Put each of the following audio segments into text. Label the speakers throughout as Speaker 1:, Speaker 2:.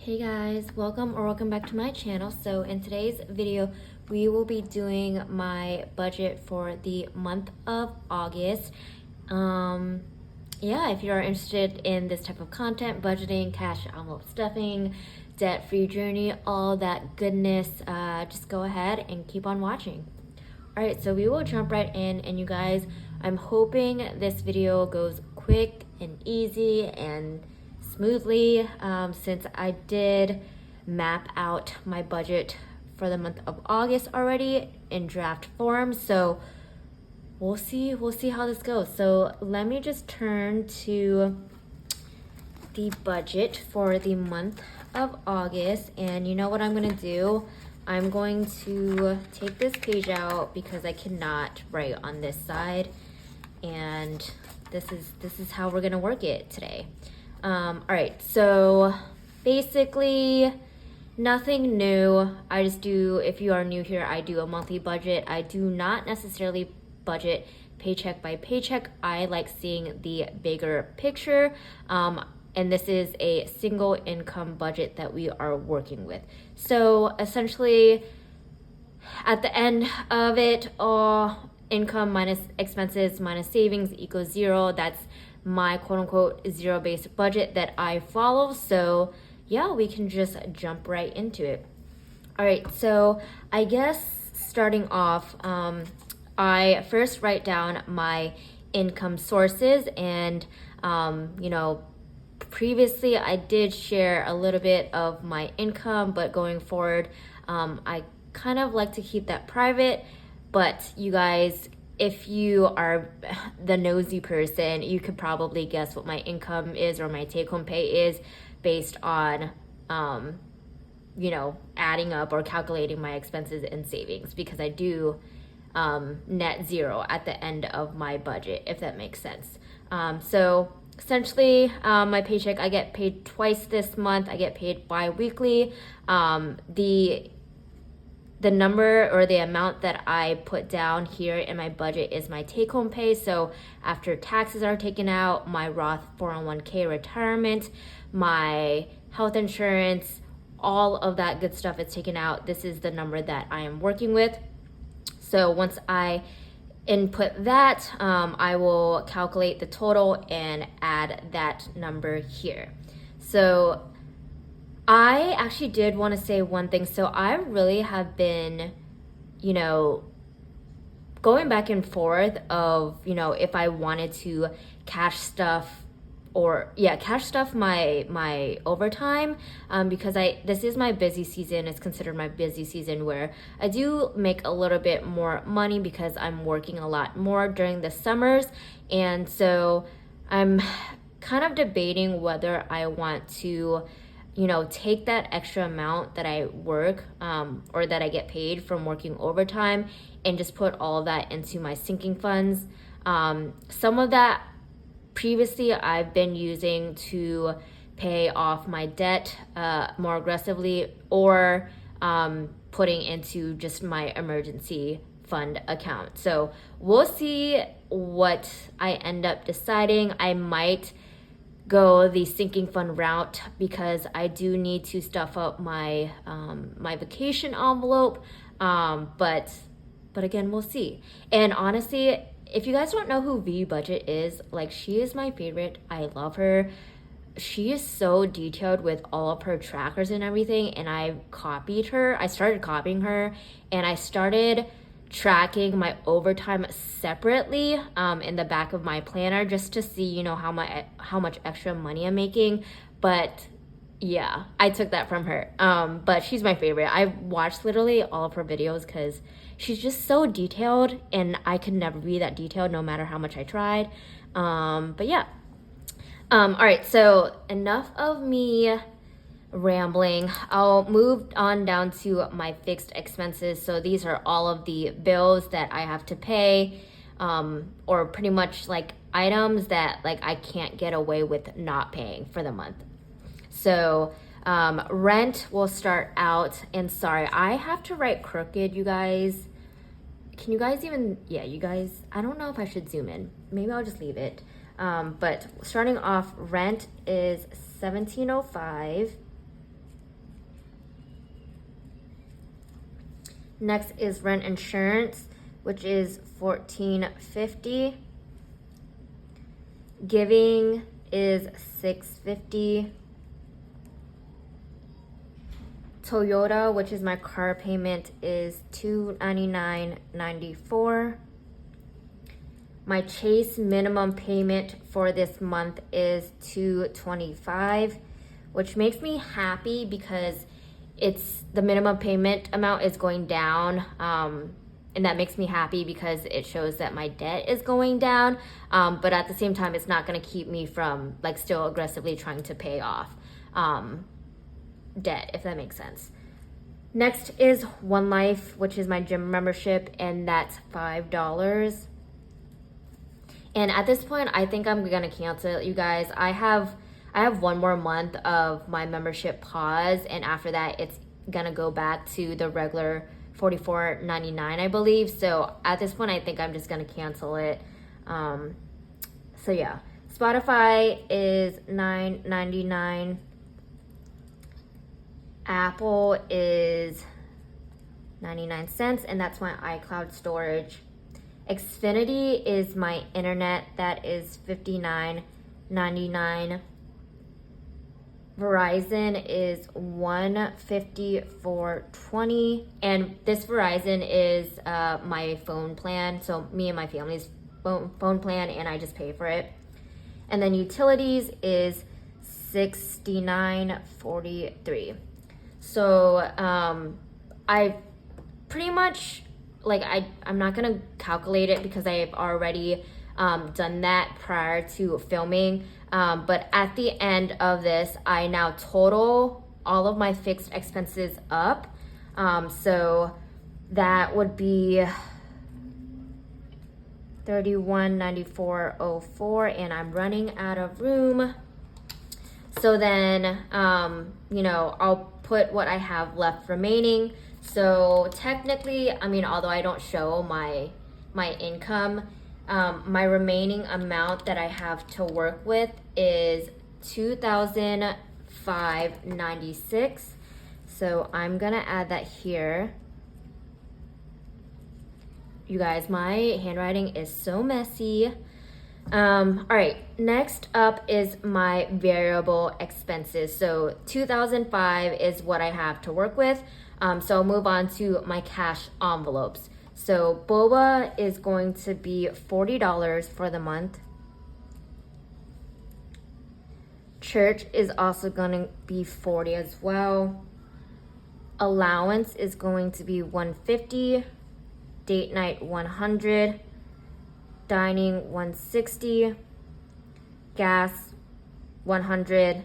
Speaker 1: Hey guys, welcome back to my channel. So in today's video, we will be doing my budget for the month of August. Yeah, if you are interested in this type of content, budgeting, cash envelope stuffing, debt-free journey, all that goodness, just go ahead and keep on watching. All right, so we will jump right in, and you guys, I'm hoping this video goes quick and easy and smoothly, since I did map out my budget for the month of August already in draft form. So we'll see how this goes. So let me just turn to the budget for the month of August, and you know what I'm gonna do? I'm going to take this page out because I cannot write on this side, and this is how we're gonna work it today. All right, so basically nothing new. I just do, if you are new here, I do a monthly budget. I do not necessarily budget paycheck by paycheck. I like seeing the bigger picture. And this is a single income budget that we are working with. So essentially, at the end of it, all income minus expenses minus savings equals zero. That's my quote-unquote zero-based budget that I follow. So yeah, we can just jump right into it. All right, so I guess starting off, I first write down my income sources, and previously I did share a little bit of my income, but going forward, I kind of like to keep that private. But you guys, if you are the nosy person, you could probably guess what my income is or my take-home pay is based on, adding up or calculating my expenses and savings, because I do net zero at the end of my budget, if that makes sense. So essentially, my paycheck, I get paid twice this month. I get paid bi-weekly. The number or the amount that I put down here in my budget is my take-home pay. So after taxes are taken out, my Roth 401k retirement, my health insurance, all of that good stuff is taken out. This is the number that I am working with. So once I input that, I will calculate the total and add that number here. So I actually did want to say one thing. So I really have been, going back and forth of, if I wanted to cash stuff my overtime, because this is my busy season. It's considered my busy season where I do make a little bit more money because I'm working a lot more during the summers. And so I'm kind of debating whether I want to take that extra amount that I work, or that I get paid from working overtime, and just put all of that into my sinking funds. Some of that previously I've been using to pay off my debt more aggressively, or putting into just my emergency fund account. So we'll see what I end up deciding. I might go the sinking fund route because I do need to stuff up my my vacation envelope, but again, we'll see. And honestly, if you guys don't know who V Budget is, like, she is my favorite. I love her. She is so detailed with all of her trackers and everything, and I started copying her, and I started tracking my overtime separately in the back of my planner, just to see how much extra money I'm making. But yeah, I took that from her. But she's my favorite. I watched literally all of her videos because she's just so detailed, and I could never be that detailed no matter how much I tried. But yeah. All right, so enough of me rambling. I'll move on down to my fixed expenses. So these are all of the bills that I have to pay, or pretty much like items that like I can't get away with not paying for the month. So rent will start out, and sorry, I have to write crooked, you guys. Can you guys you guys, I don't know if I should zoom in. Maybe I'll just leave it. But starting off, rent is $17.05. Next is rent insurance, which is $14.50. Giving is $6.50. Toyota, which is my car payment, is $299.94. My Chase minimum payment for this month is $225, which makes me happy because it's the minimum payment amount is going down. And that makes me happy because it shows that my debt is going down. But at the same time, it's not going to keep me from like still aggressively trying to pay off debt, if that makes sense. Next is One Life, which is my gym membership, and that's $5. And at this point, I think I'm gonna cancel it, you guys. I have one more month of my membership pause, and after that, it's gonna go back to the regular $44.99, I believe. So at this point, I think I'm just gonna cancel it. So yeah, Spotify is $9.99. Apple is 99 cents, and that's my iCloud storage. Xfinity is my internet, that is $59.99. Verizon is $154.20, and this Verizon is my phone plan, so me and my family's phone plan, and I just pay for it. And then utilities is $69.43. So I pretty much, like, I'm not gonna calculate it because I've already done that prior to filming, but at the end of this, I now total all of my fixed expenses up. So that would be $31.94.04, and I'm running out of room. So then, I'll put what I have left remaining. So technically, although I don't show my income, my remaining amount that I have to work with is $2,596. So I'm gonna add that here. You guys, my handwriting is so messy. All right, next up is my variable expenses. So $2,005 is what I have to work with. So I'll move on to my cash envelopes. So boba is going to be $40 for the month. Church is also going to be $40 as well. Allowance is going to be $150. Date night $100. Dining $160, gas $100,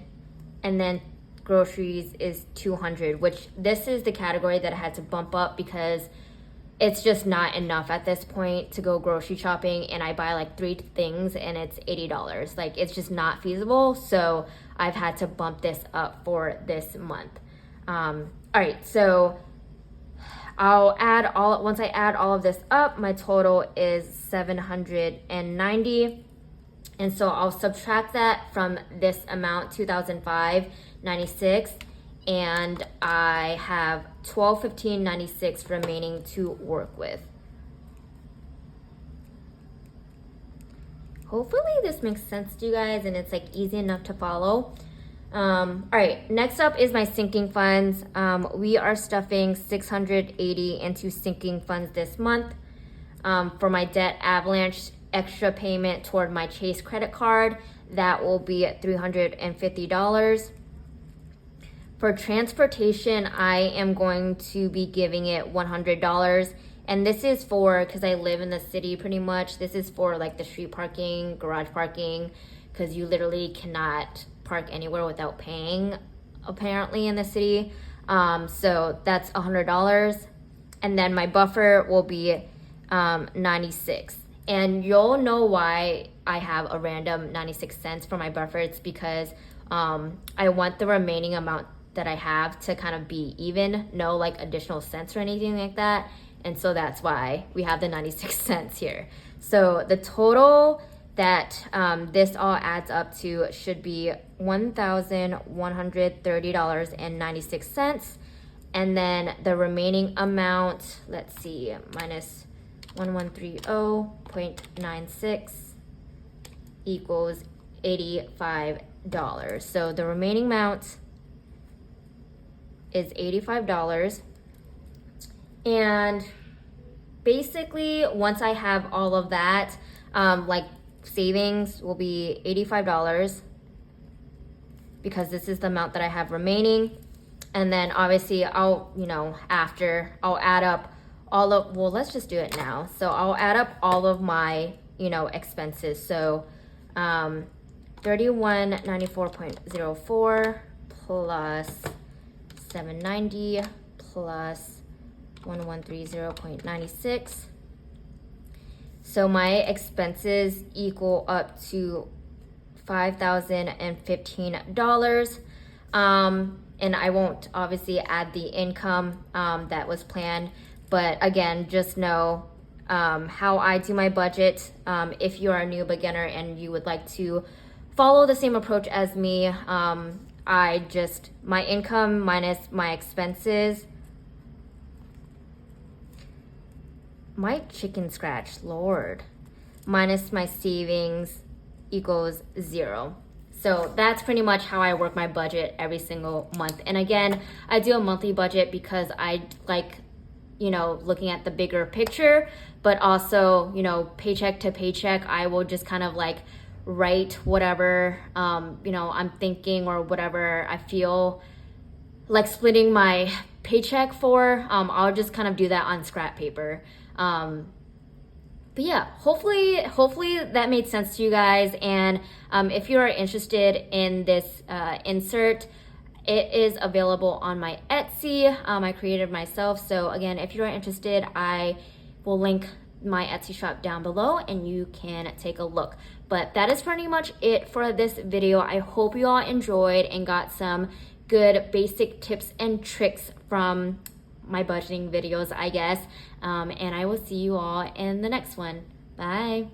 Speaker 1: and then groceries is $200, which this is the category that I had to bump up because it's just not enough at this point to go grocery shopping, and I buy like 3 things and it's $80. Like, it's just not feasible, so I've had to bump this up for this month. All right, so once I add all of this up, my total is $790. And so I'll subtract that from this amount, $2,596, and I have $1,215.96 remaining to work with. Hopefully this makes sense to you guys and it's like easy enough to follow. All right, next up is my sinking funds. We are stuffing $680 into sinking funds this month. For my debt avalanche extra payment toward my Chase credit card, that will be at $350. For transportation, I am going to be giving it $100. And this is for, because I live in the city pretty much, this is for like the street parking, garage parking, because you literally cannot park anywhere without paying, apparently, in the city. So that's $100. And then my buffer will be $96. And you'll know why I have a random 96 cents for my buffer. It's because I want the remaining amount that I have to kind of be even, no like additional cents or anything like that. And so that's why we have the 96 cents here. So the total that this all adds up to should be $1,130.96. and then the remaining amount, let's see, minus 1130.96 equals $85. So the remaining amount is $85. And basically, once I have all of that, like savings will be $85 because this is the amount that I have remaining. And then obviously I'll, after I'll add up all of, well, let's just do it now. So I'll add up all of my, expenses. So 3194.04 plus 790 plus 1130.96. So my expenses equal up to $5,015. And I won't obviously add the income that was planned, but again, just know how I do my budget. If you are a new beginner and you would like to follow the same approach as me, my income minus my expenses, my chicken scratch, Lord, minus my savings equals 0. So that's pretty much how I work my budget every single month. And again, I do a monthly budget because I like, looking at the bigger picture, but also, paycheck to paycheck, I will just kind of like write whatever, I'm thinking or whatever I feel like splitting my paycheck for. I'll just kind of do that on scrap paper. But yeah, hopefully that made sense to you guys. And if you are interested in this insert, it is available on my Etsy. I created myself. So again, if you are interested, I will link my Etsy shop down below and you can take a look. But that is pretty much it for this video. I hope you all enjoyed and got some good basic tips and tricks from my budgeting videos, I guess. And I will see you all in the next one. Bye.